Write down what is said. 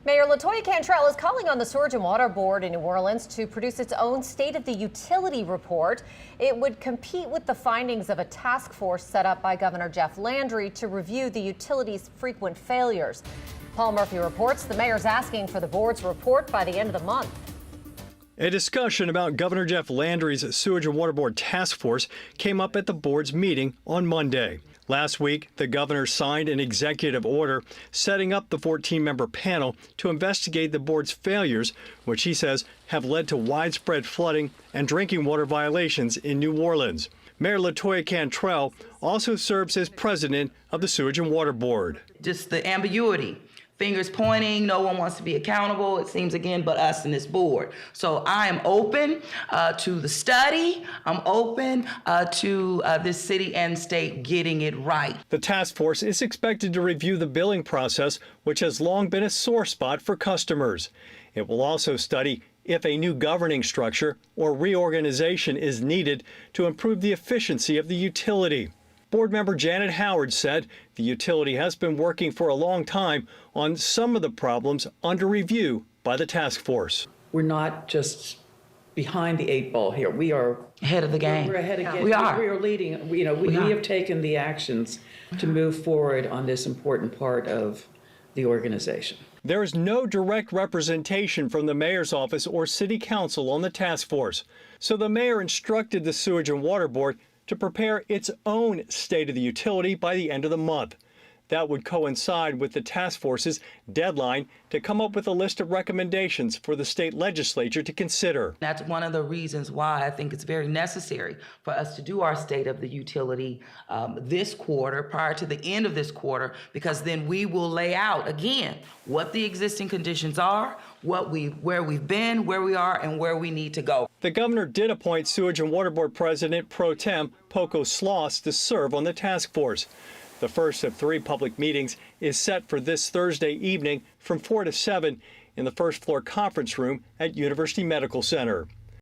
Mayor LaToya Cantrell is calling on the Sewage and Water Board in New Orleans to produce its own State of the Utility report. It would compete with the findings of a task force set up by Governor Jeff Landry to review the utility's frequent failures. Paul Murphy reports the mayor's asking for the board's report by the end of the month. A discussion about Governor Jeff Landry's Sewage and Water Board task force came up at the board's meeting on Monday. Last week, the governor signed an executive order setting up the 14-member panel to investigate the board's failures, which he says have led to widespread flooding and drinking water violations in New Orleans. Mayor LaToya Cantrell also serves as president of the Sewage and Water Board. Just the ambiguity. Fingers pointing, no one wants to be accountable, it seems again, but us and this board. So I am open to the study. I'm open to this city and state getting it right. The task force is expected to review the billing process, which has long been a sore spot for customers. It will also study if a new governing structure or reorganization is needed to improve the efficiency of the utility. Board member Janet Howard said the utility has been working for a long time on some of the problems under review by the task force. We're not just behind the eight ball here. We are ahead of the game. We're ahead of the game. We are. We are leading. We have taken the actions to move forward on this important part of the organization. There is no direct representation from the mayor's office or city council on the task force. So the mayor instructed the Sewage and Water Board to prepare its own State of the Utility by the end of the month. That would coincide with the task force's deadline to come up with a list of recommendations for the state legislature to consider. That's one of the reasons why I think it's very necessary for us to do our State of the Utility this quarter, prior to the end of this quarter, because then we will lay out again what the existing conditions are, where we've been, where we are, and where we need to go. The governor did appoint Sewage and Water Board President Pro Tem Poco Sloss to serve on the task force. The first of 3 public meetings is set for this Thursday evening from 4 to 7 in the first floor conference room at University Medical Center.